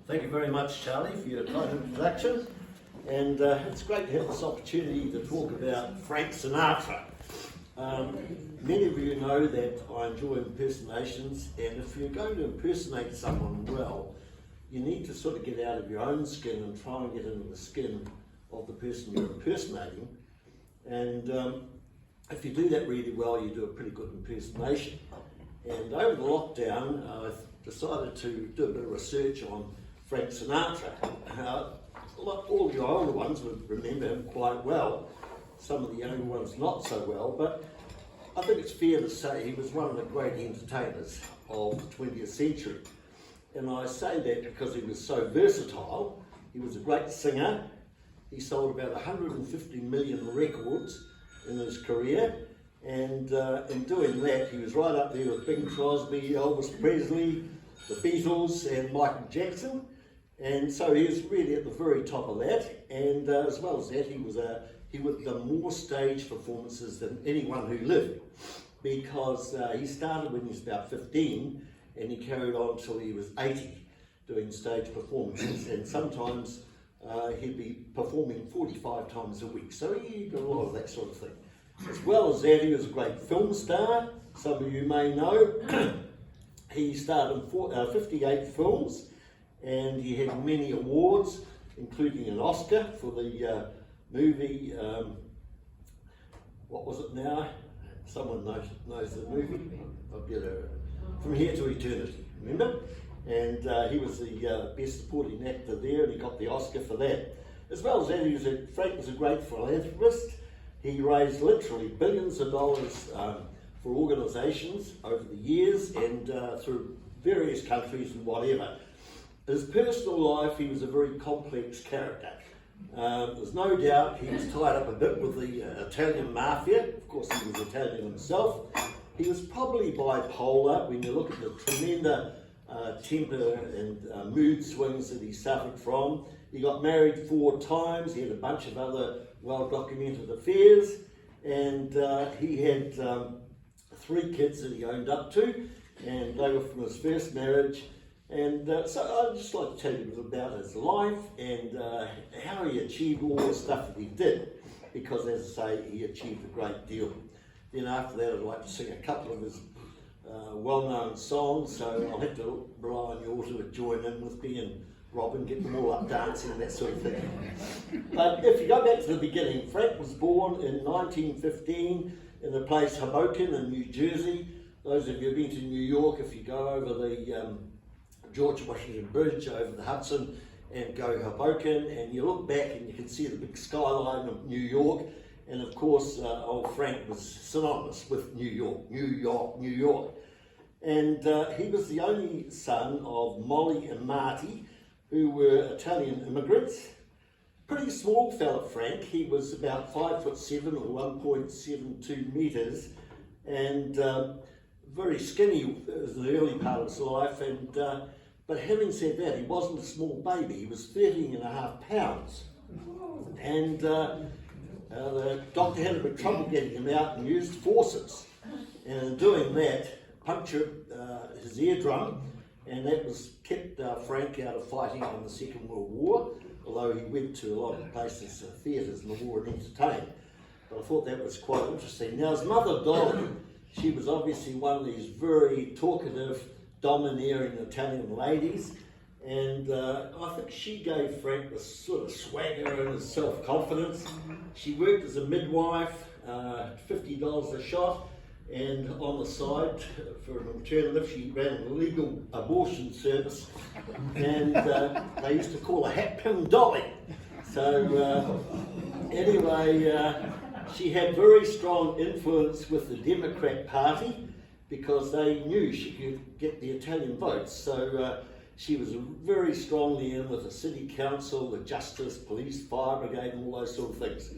Thank you very much, Charlie, for your kind introduction. And it's great to have this opportunity to talk about Frank Sinatra. Many of you know that I enjoy impersonations, and if you're going to impersonate someone well, you need to sort of get out of your own skin and try and get into the skin of the person you're impersonating. And if you do that really well, you do a pretty good impersonation. And over the lockdown, I decided to do a bit of research on Frank Sinatra. All your older ones would remember him quite well, some of the younger ones not so well, but I think it's fair to say he was one of the great entertainers of the 20th century. And I say that because he was so versatile. He was a great singer. He sold about 150 million records in his career, and in doing that he was right up there with Bing Crosby, Elvis Presley, the Beatles and Michael Jackson. And so he was really at the very top of that, and as well as that, he would do more stage performances than anyone who lived, because he started when he was about 15 and he carried on until he was 80 doing stage performances, and sometimes he'd be performing 45 times a week, so he did a lot of that sort of thing. As well as that, he was a great film star. Some of you may know he starred in 58 films, and he had many awards, including an Oscar for the movie, what was it now? Someone knows the movie. From Here to Eternity, remember? And he was the best supporting actor there, and he got the Oscar for that. As well as that, Frank was a great philanthropist. He raised literally billions of dollars for organisations over the years and through various countries and whatever. His personal life, he was a very complex character. There's no doubt he was tied up a bit with the Italian mafia. Of course, he was Italian himself. He was probably bipolar when you look at the tremendous temper and mood swings that he suffered from. He got married 4 times. He had a bunch of other well-documented affairs, and he had 3 kids that he owned up to, and they were from his first marriage. And so I'd just like to tell you a bit about his life and how he achieved all the stuff that he did, because as I say, he achieved a great deal. Then after that, I'd like to sing a couple of his well-known songs, so I'll have to rely on you all to join in with me and Robin, get them all up dancing and that sort of thing. But if you go back to the beginning, Frank was born in 1915 in the place Hoboken in New Jersey. Those of you who've been to New York, if you go over the George Washington Bridge over the Hudson and go Hoboken, and you look back and you can see the big skyline of New York, and of course old Frank was synonymous with New York, New York, New York. And he was the only son of Molly and Marty, who were Italian immigrants. Pretty small fella, Frank. He was about 5'7" or 1.72 metres, and very skinny in the early part of his life. And but having said that, he wasn't a small baby. He was 13.5 pounds, and the doctor had a bit of trouble getting him out and used forceps, and in doing that, punctured his eardrum. And that was kept Frank out of fighting in the Second World War, although he went to a lot of places, theatres in the war and entertained. But I thought that was quite interesting. Now his mother, Dolly, she was obviously one of these very talkative, domineering Italian ladies, and I think she gave Frank this sort of swagger and his self-confidence. She worked as a midwife, $50 a shot, and on the side, for an alternative, she ran an illegal abortion service, and they used to call her Hatpin Dolly. So anyway, she had very strong influence with the Democrat Party, because they knew she could get the Italian votes. So she was very strongly in with the city council, the justice, police, fire brigade, and all those sort of things.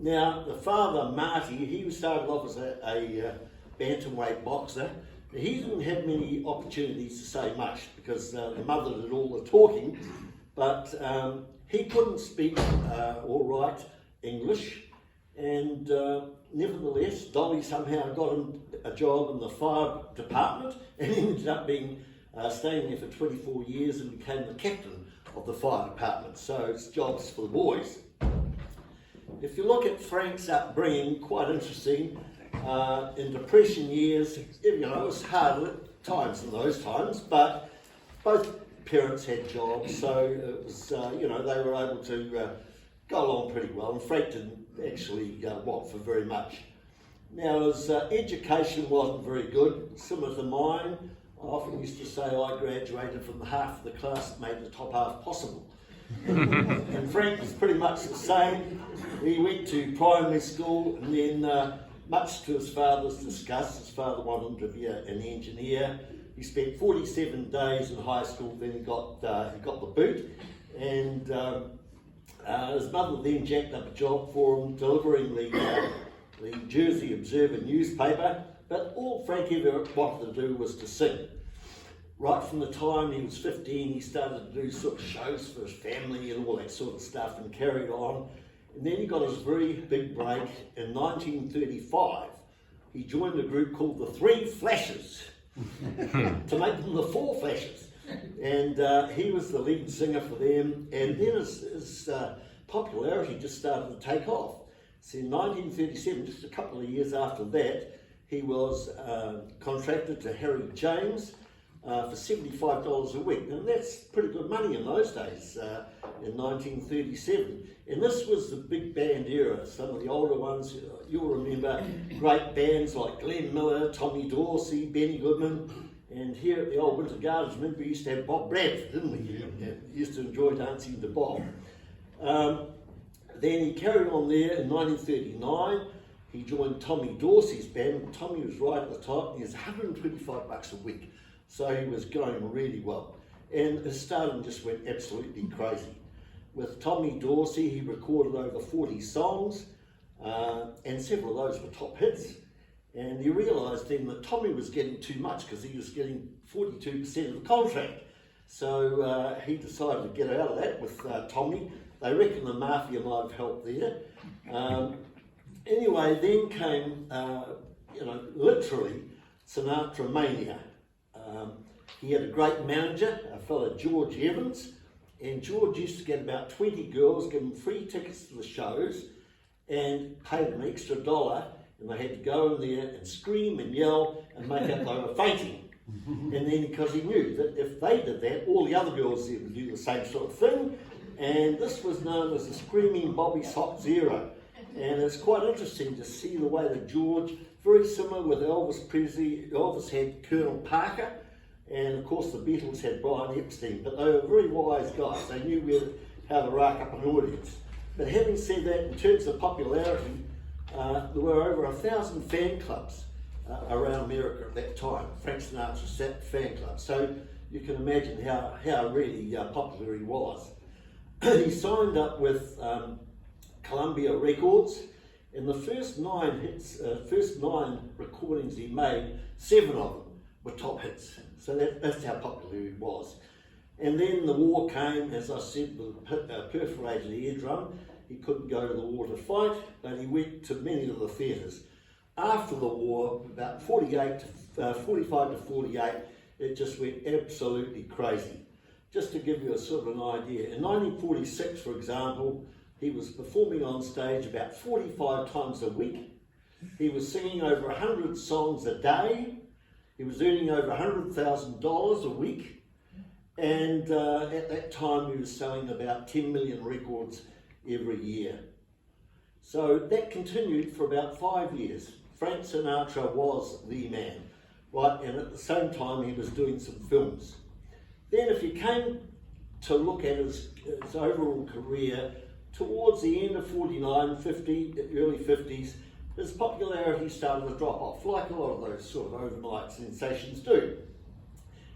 Now, the father, Marty, he started off as a bantamweight boxer. He didn't have many opportunities to say much, because the mother did all the talking, but he couldn't speak or write English, and nevertheless, Dolly somehow got him a job in the fire department, and he ended up being staying there for 24 years and became the captain of the fire department. So it's jobs for the boys. If you look at Frank's upbringing, quite interesting. In Depression years, it was hard at times in those times, but both parents had jobs, so it was, they were able to go along pretty well, and Frank didn't actually want for very much. Now, his education wasn't very good, similar to mine. I often used to say I graduated from the half of the class that made the top half possible. And Frank was pretty much the same. He went to primary school, and then, much to his father's disgust, his father wanted him to be an engineer. He spent 47 days in high school, then he got the boot, and his mother then jacked up a job for him delivering the Jersey Observer newspaper, but all Frank ever wanted to do was to sing. Right from the time he was 15, he started to do sort of shows for his family and all that sort of stuff, and carried on. And then he got his very big break in 1935. He joined a group called the Three Flashes to make them the Four Flashes. And he was the lead singer for them. And then his popularity just started to take off. So in 1937, just a couple of years after that, he was contracted to Harry James for $75 a week. And that's pretty good money in those days, in 1937. And this was the big band era. Some of the older ones, you'll remember great bands like Glenn Miller, Tommy Dorsey, Benny Goodman. And here at the old Winter Gardens, remember we used to have Bob Bradford, didn't we? We used to enjoy dancing to Bob. Then he carried on there in 1939. He joined Tommy Dorsey's band. Tommy was right at the top. He was $125 a week. So he was going really well. And his stardom just went absolutely crazy. With Tommy Dorsey, he recorded over 40 songs, and several of those were top hits. And he realised then that Tommy was getting too much because he was getting 42% of the contract. So he decided to get out of that with Tommy. They reckon the mafia might have helped there. Anyway, then came, literally Sinatra mania. He had a great manager, a fellow George Evans, and George used to get about 20 girls, give them free tickets to the shows, and pay them an extra $1, and they had to go in there and scream and yell and make up they were fainting. And then because he knew that if they did that, all the other girls there would do the same sort of thing, and this was known as the Screaming Bobby Sox era. And it's quite interesting to see the way that George, very similar with Elvis Presley. Elvis had Colonel Parker, and of course the Beatles had Brian Epstein, but they were very wise guys. They knew how to rack up an audience. But having said that, in terms of popularity, there were over 1,000 fan clubs around America at that time, Frank Sinatra fan clubs. So you can imagine how really popular he was. He signed up with Columbia Records, and the first 9 hits, first 9 recordings he made, 7 of them were top hits. So that's how popular he was. And then the war came, as I said, with a perforated eardrum. He couldn't go to the war to fight, but he went to many of the theatres. After the war, about 45 to 48, it just went absolutely crazy. Just to give you a sort of an idea, in 1946, for example, he was performing on stage about 45 times a week. He was singing over 100 songs a day. He was earning over $100,000 a week. And at that time, he was selling about 10 million records every year. So that continued for about 5 years. Frank Sinatra was the man, right? And at the same time, he was doing some films. Then if you came to look at his overall career, towards the end of 49, 50, early 50s, his popularity started to drop off, like a lot of those sort of overnight sensations do.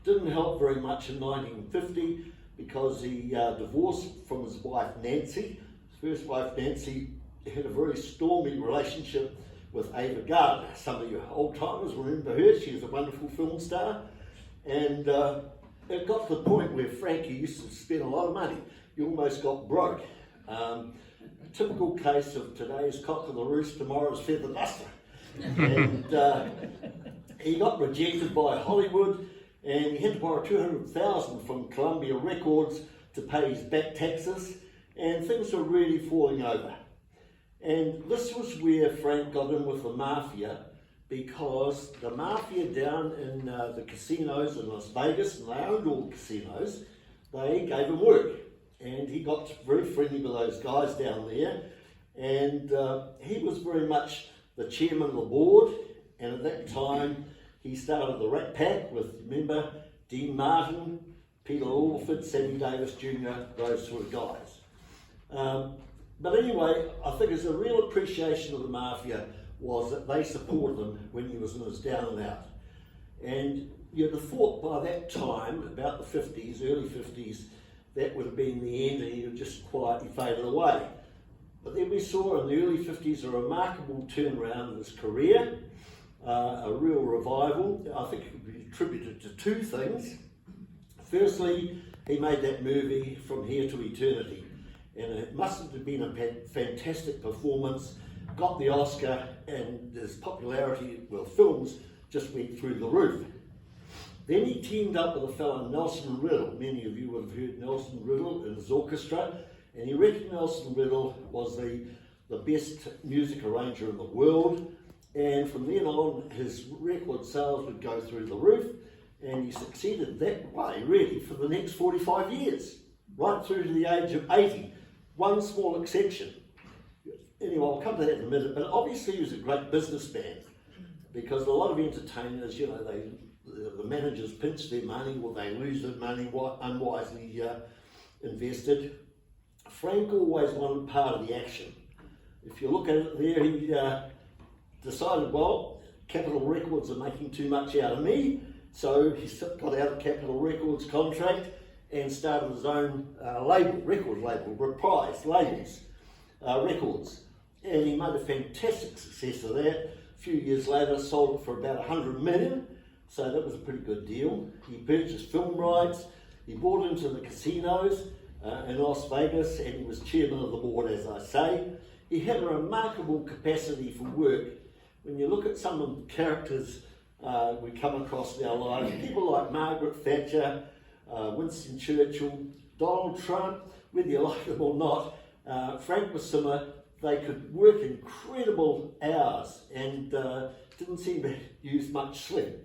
Didn't help very much in 1950 because he divorced from his wife Nancy. His first wife Nancy had a very stormy relationship with Ava Gardner. Some of you old timers remember her. She was a wonderful film star. And it got to the point where Frankie used to spend a lot of money. He almost got broke. A typical case of today's cock of the roost, tomorrow's feather duster. And he got rejected by Hollywood, and he had to borrow $200,000 from Columbia Records to pay his back taxes, and things were really falling over. And this was where Frank got in with the mafia, because the mafia down in the casinos in Las Vegas, and they owned all the casinos, they gave him work. And he got very friendly with those guys down there, and he was very much the chairman of the board, and at that time he started the Rat Pack with, remember, Dean Martin, Peter Lawford, Sammy Davis Jr., those sort of guys. But anyway, I think it's a real appreciation of the mafia was that they supported him when he was in his down and out. And you'd have thought by that time, about the 50s, early 50s, that would have been the end and he would just quietly faded away. But then we saw in the early 50s a remarkable turnaround in his career, a real revival. I think it could be attributed to two things. Firstly, he made that movie From Here to Eternity, and it must have been a fantastic performance, got the Oscar, and his popularity with films just went through the roof. Then he teamed up with a fellow, Nelson Riddle. Many of you would have heard Nelson Riddle in his orchestra, and he reckoned Nelson Riddle was the best music arranger in the world, and from then on his record sales would go through the roof, and he succeeded that way really for the next 45 years, right through to the age of 80. One small exception. Anyway, I'll come to that in a minute, but obviously he was a great businessman, because a lot of entertainers, you know, the managers pinch their money, or they lose their money unwisely invested. Frank always wanted part of the action. If you look at it there, he decided, well, Capitol Records are making too much out of me, so he got out of Capitol Records contract and started his own record label, Reprise Labels Records. And he made a fantastic success of that. A few years later, sold it for about $100 million, so that was a pretty good deal. He purchased film rights, he bought into the casinos in Las Vegas, and he was chairman of the board, as I say. He had a remarkable capacity for work. When you look at some of the characters we come across in our lives, people like Margaret Thatcher, Winston Churchill, Donald Trump, whether you like them or not, Frank was similar. They could work incredible hours and didn't seem to use much sleep.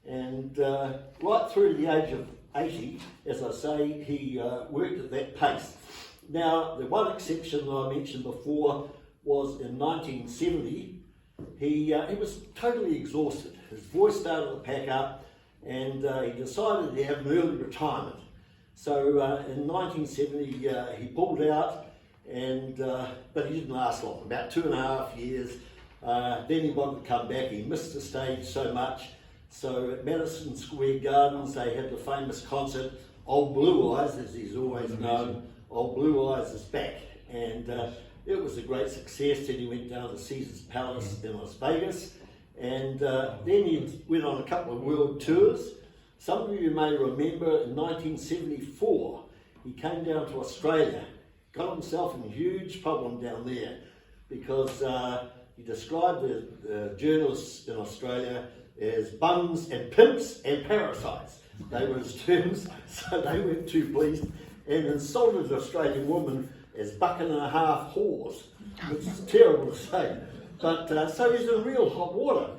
And right through to the age of 80, as I say, he worked at that pace. Now, the one exception that I mentioned before was in 1970, he was totally exhausted. His voice started to pack up, and he decided to have an early retirement. So in 1970, he pulled out, and but he didn't last long, about 2.5 years. Then he wanted to come back. He missed the stage so much. So at Madison Square Gardens, they had the famous concert, Old Blue Eyes, as he's always known. Old Blue Eyes is back. And it was a great success. Then he went down to Caesar's Palace in Las Vegas. And then he went on a couple of world tours. Some of you may remember in 1974, he came down to Australia, got himself in a huge problem down there, because he described the journalists in Australia as bums and pimps and parasites. They were his terms, so they weren't too pleased, and insulted the Australian woman as bucket and a half whores, which is terrible to say. But so he's in real hot water.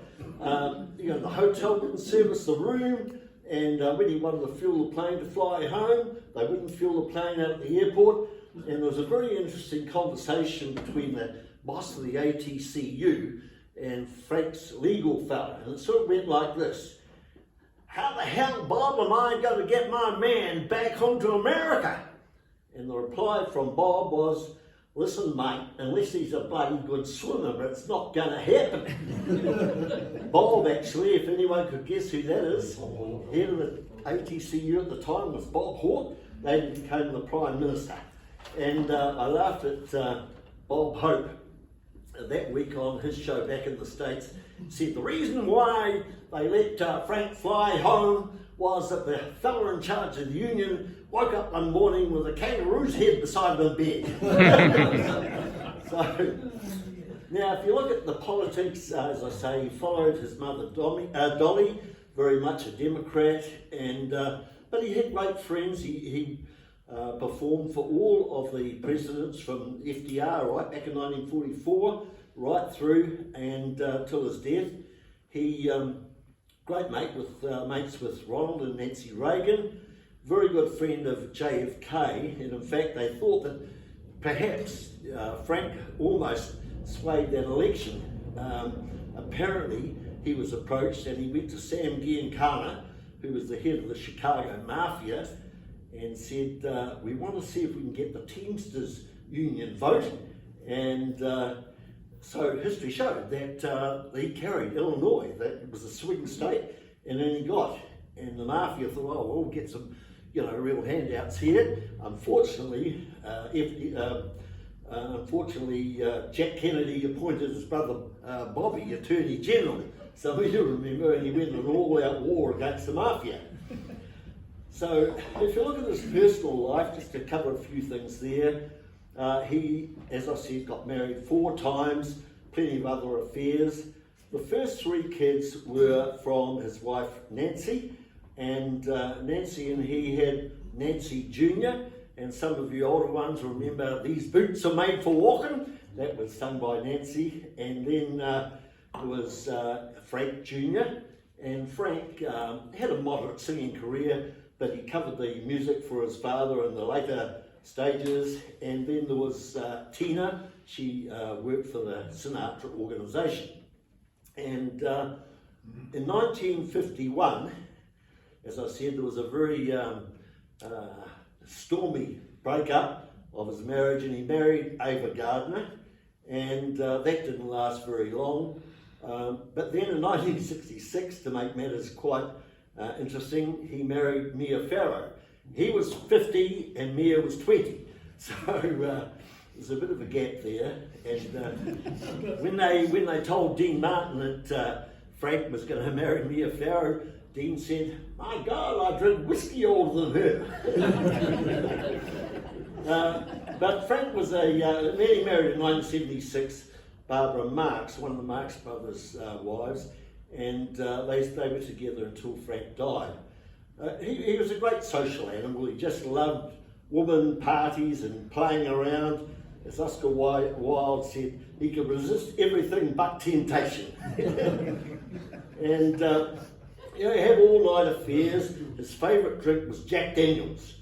You know, the hotel didn't service the room, and when he wanted to fuel the plane to fly home, they wouldn't fuel the plane out at the airport. And there was a very interesting conversation between the boss of the ATCU and Frank's legal fellow, and it sort of went like this: how the hell, Bob, am I going to get my man back home to America? And the reply from Bob was, listen, mate, unless he's a bloody good swimmer, it's not going to happen. Bob, actually, if anyone could guess who that is, head of the ATCU at the time was Bob Hawke. They became the Prime Minister. And I laughed at Bob Hope that week on his show back in the States. Said the reason why they let Frank fly home was that the fella in charge of the union woke up one morning with a kangaroo's head beside the bed. So, now if you look at the politics, as I say, he followed his mother Dolly very much a Democrat, and but he had great friends. He performed for all of the presidents from FDR right back in 1944, right through and till his death. He great mates with Ronald and Nancy Reagan, very good friend of JFK, and in fact they thought that perhaps Frank almost swayed that election. Apparently he was approached and he went to Sam Giancana, who was the head of the Chicago Mafia, and said, we want to see if we can get the Teamsters Union vote. And so history showed that he carried Illinois, that it was a swing state, and then he got. And the Mafia thought, oh, we'll get some, real handouts here. Unfortunately, Jack Kennedy appointed his brother Bobby Attorney General. Some of you remember, and he went on an all-out war against the Mafia. So if you look at his personal life, just to cover a few things there, he, as I said, got married 4 times, plenty of other affairs. The first 3 kids were from his wife Nancy, and Nancy and he had Nancy Jr., and some of you older ones remember These Boots Are Made for Walking. That was sung by Nancy. And then there was Frank Jr., and Frank had a moderate singing career, but he covered the music for his father in the later stages. And then there was Tina. She worked for the Sinatra organisation. And in 1951, as I said, there was a very stormy breakup of his marriage, and he married Ava Gardner, and that didn't last very long. But then in 1966, to make matters quite interesting, he married Mia Farrow. He was 50 and Mia was 20, so there's a bit of a gap there. And when they told Dean Martin that Frank was going to marry Mia Farrow, Dean said, "My God, I drink whiskey older than her." But Frank was then he married in 1976 Barbara Marx, one of the Marx brothers' wives, and they were together until Frank died. He was a great social animal. He just loved women, parties, and playing around. As Oscar Wilde said, he could resist everything but temptation. And he had all-night affairs. His favourite drink was Jack Daniels.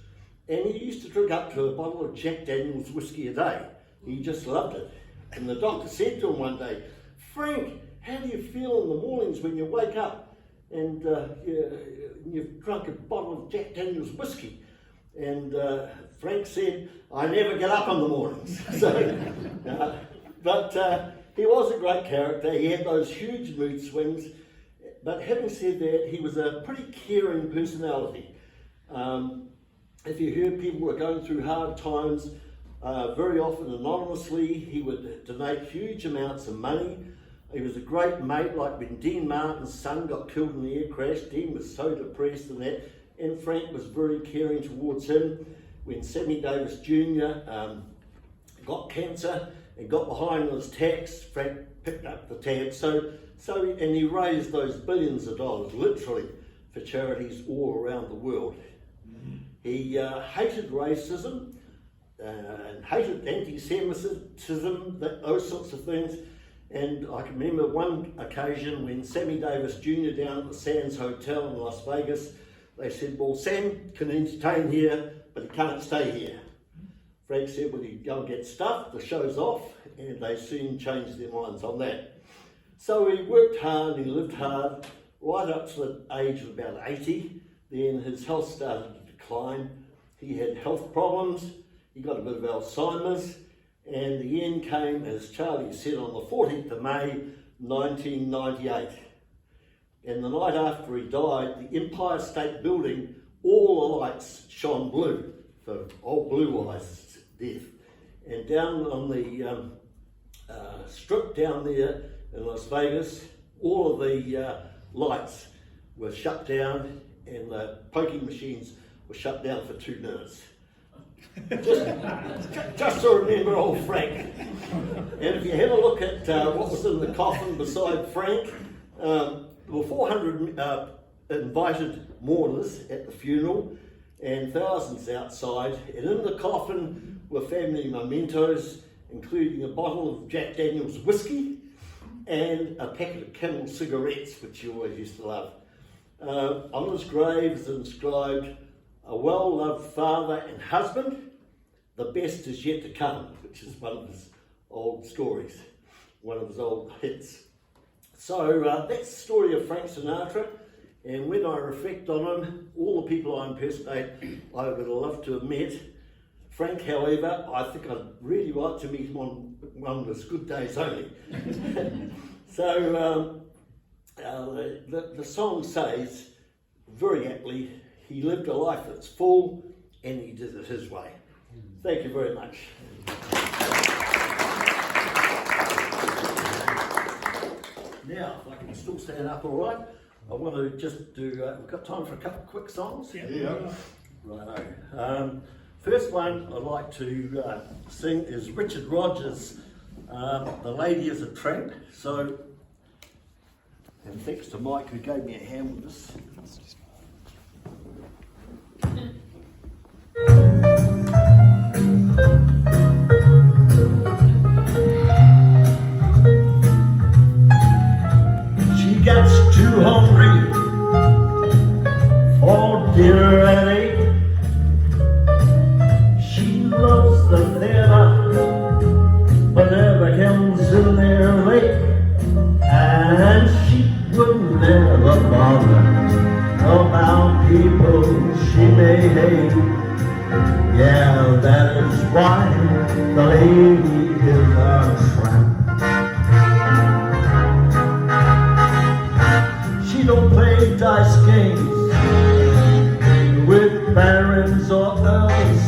And he used to drink up to a bottle of Jack Daniels whiskey a day. He just loved it. And the doctor said to him one day, "Frank, how do you feel in the mornings when you wake up and you've drunk a bottle of Jack Daniels whiskey?" And Frank said, "I never get up in the mornings." But he was a great character. He had those huge mood swings. But having said that, he was a pretty caring personality. If you heard people were going through hard times, very often anonymously, he would donate huge amounts of money. He was a great mate, like when Dean Martin's son got killed in the air crash. Dean was so depressed and that, and Frank was very caring towards him. When Sammy Davis Jr. Got cancer and got behind on his tax, Frank picked up the tab. And he raised those billions of dollars, literally, for charities all around the world. He hated racism and hated anti-Semitism, those sorts of things. And I can remember one occasion when Sammy Davis Jr. down at the Sands Hotel in Las Vegas, they said, "Well, Sam can entertain here, but he can't stay here." Frank said, "Well, you go and get stuff, the show's off," and they soon changed their minds on that. So he worked hard, he lived hard, right up to the age of about 80. Then his health started to decline. He had health problems, he got a bit of Alzheimer's, and the end came, as Charlie said, on the 14th of May, 1998. And the night after he died, the Empire State Building, all the lights shone blue for old Blue Eyes' death. And down on the strip down there in Las Vegas, all of the lights were shut down and the poking machines were shut down for 2 minutes. Just to remember old Frank. And if you have a look at what was in the coffin beside Frank, there were 400 invited mourners at the funeral and thousands outside, and in the coffin were family mementos, including a bottle of Jack Daniel's whiskey and a packet of Camel cigarettes, which he always used to love. On his grave is inscribed, "A well-loved father and husband, the best is yet to come," which is one of his old stories, one of his old hits. So that's the story of Frank Sinatra, and when I reflect on him, all the people I impersonate, I would have loved to have met. Frank, however, I think I'd really like to meet him on one of his good days only. So the song says, very aptly, he lived a life that's full and he did it his way. Thank you very much. Now, if I can still stand up all right, I want to just do, we've got time for a couple of quick songs? Yeah. Righto. First one I'd like to sing is Richard Rogers' The Lady is a Tramp. So, and thanks to Mike who gave me a hand with this. She gets too hungry for dinner at 8. She loves the theater, but never comes in there late. And she would never bother about people she may hate. Yeah, that is why the lady is a tramp. She don't play dice games with barons or earls.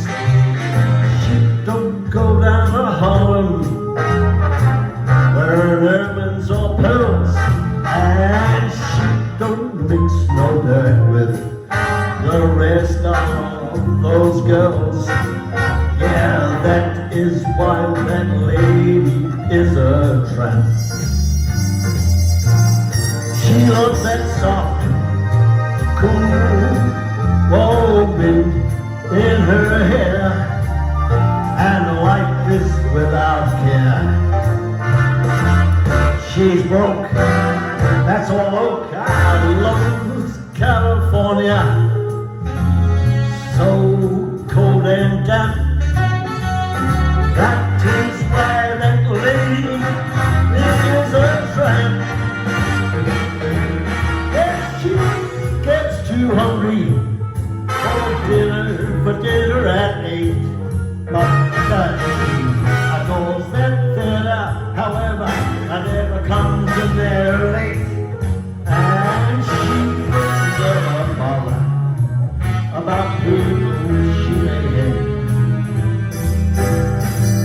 She don't go down to Holland wearing ermines or pearls. And she don't mix no dirt with the rest of those girls. Yeah, that is why that lady is a tramp. She loves that soft, cool, warm wind in her hair, and life is without care. She's broke, that's all oak. I love California, so cold and damp. That is why that lady is a tramp. If she gets too hungry for dinner at 8, but she adores that theater, however, I never comes in there late. And she never bother about who she may hate.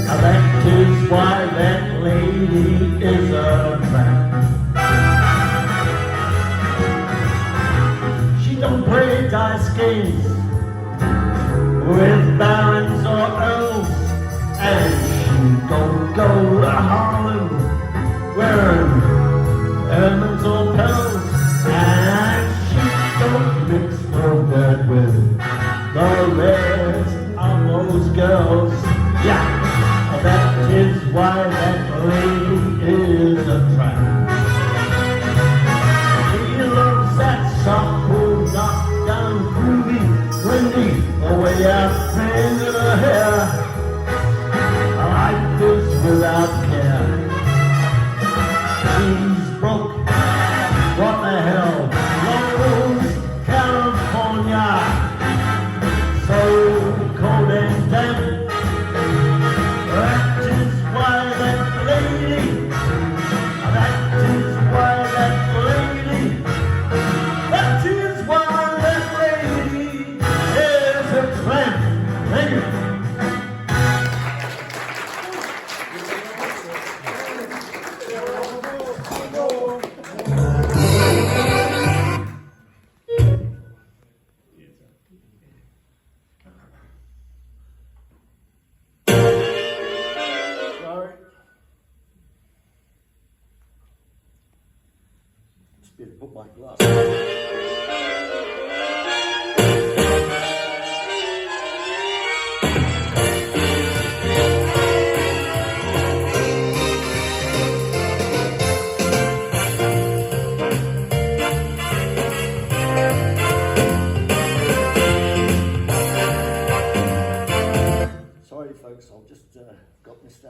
Now that is why that lady is a tramp. She don't play dice games with barons or earls, and she don't go to Harlem wearing ermines or pearls, and she don't mix no dirt with the rest of those girls. Yeah, that is why that lady is a tramp. She loves that soft, cool, knock down, groovy, windy, way out in her hair. Life is without care. She's broke, what the hell, loves California, so cold and damp. That is why that lady, that is why that lady, that is why that lady is a tramp. Thank you.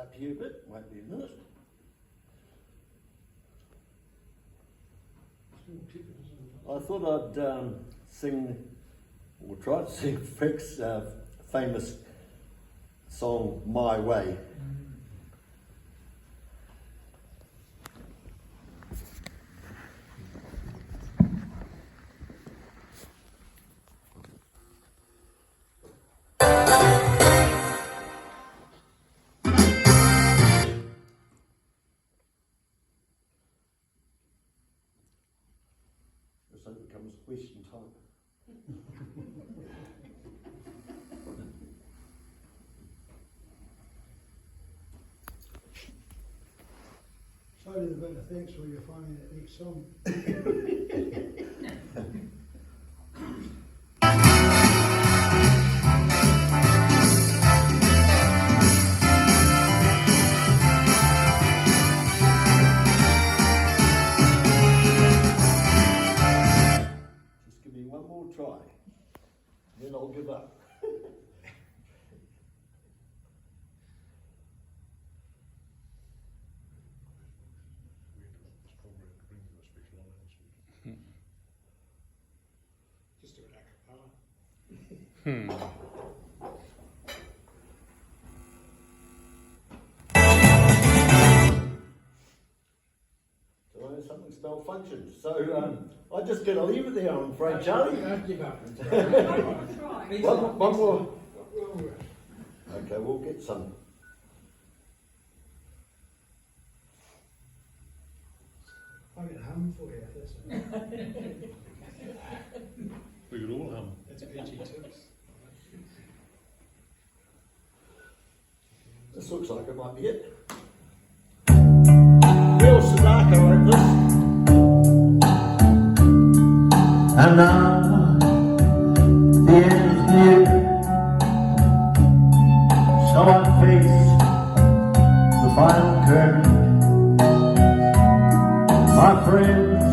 up here a bit, won't be a minute. I thought I'd sing, or try to sing Frank's famous song, My Way. So it becomes question time. Sorry, the bit of thanks for you finding that next song. Just give me one more try, then I'll give up. Just do it a cappella. Something's malfunctioned. So I just get to leave it there, I'm afraid, Charlie. Don't give up. One more. Okay, we'll get some. I can hum for you, if that's all right. We could all hum. That's peachy tips. This looks like it might be it. Bill Sadaka wrote this. And now the end is near, so I face the final curtain. My friends,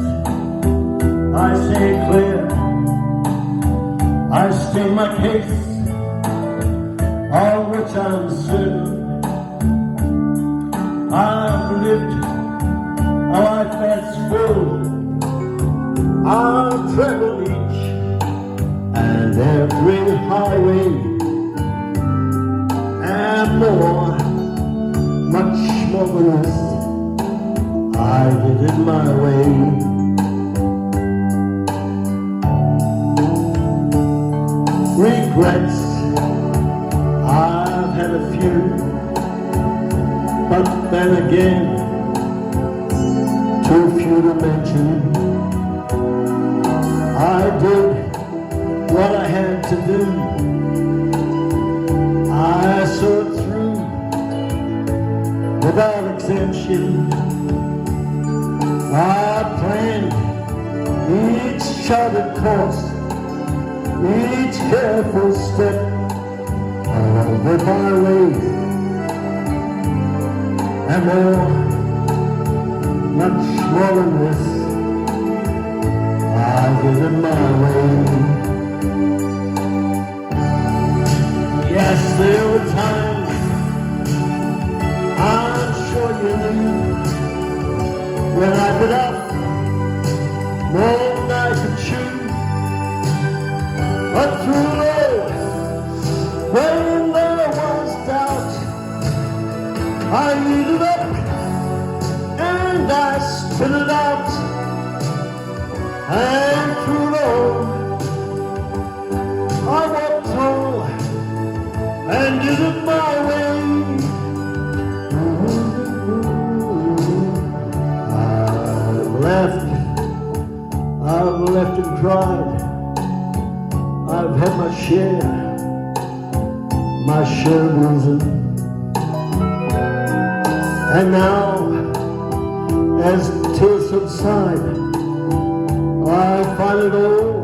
I say clear, I state my case, of which I'm certain. I've lived a life that's full. I'll travel each and every highway and more, much more than this. I did it my way. Regrets, I've had a few, but then again, too few to mention. I did what I had to do. I saw it through without exemption. I planned each charted course, each careful step of the byway, and more, much more than this, I did it my way. Yes, there were times, I'm sure you knew, when I bit up more than I could chew. But through those, when there was doubt, I eat it up and I spit it out. And through those, I walked tall and did it my way. I've left and cried. I've had my share of losing. And now, as tears subside, I find it all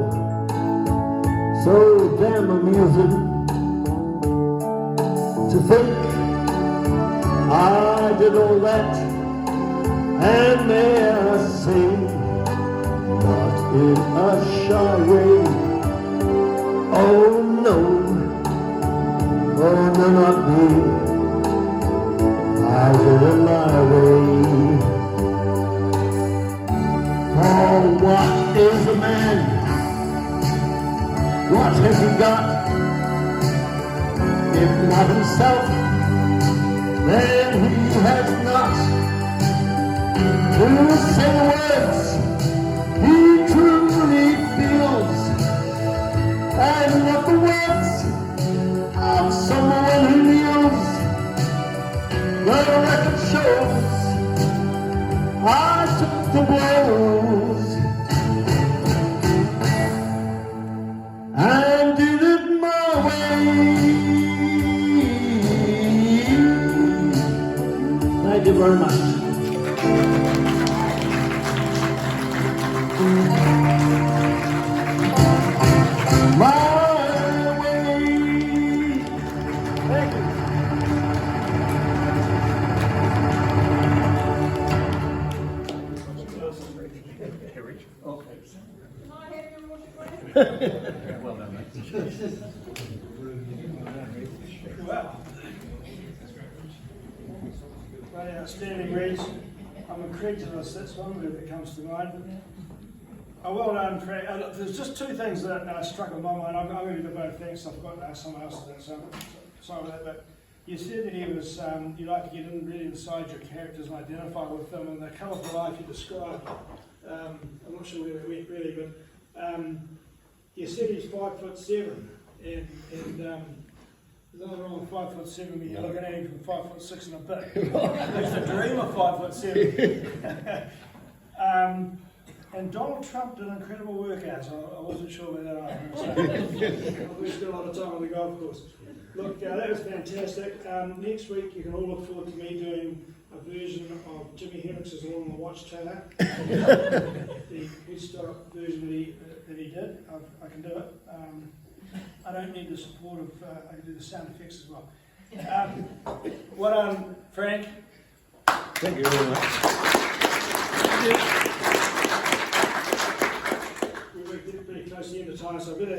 so damn amusing to think I did all that, and may I say, not in a shy way. Oh no, not me. I What has he got? If not himself, then he has not to say the words he truly feels, and not the words of someone who kneels. The record shows I took the blows and did it my way. Thank you very much. My way. Thank you. Well done, mate. Wow. Right, outstanding, Reg. I'm incredulous, that's one word that comes to mind. Well done, Frank. Look, there's just two things that struck in my mind. I'm going to do both thanks. I've got to ask someone else that, so sorry about that. But you said that he was, you like to get in really inside your characters and identify with them, and the colourful life you described. I'm not sure where we went really, but you said he's 5'7", and there's nothing wrong with 5'7" when you're looking at him from 5'6" and a bit. There's a dream of 5'7". And Donald Trump did incredible workouts. I wasn't sure where that was. We spent a lot of time on the golf course. Look, that was fantastic. Next week you can all look forward to me doing a version of Jimi Hendrix's Along the Watchtower. The historic version that he did. I can do it. I don't need the support of, I can do the sound effects as well. Well done, Frank. Thank you very much. We're pretty close to the end of time, so I better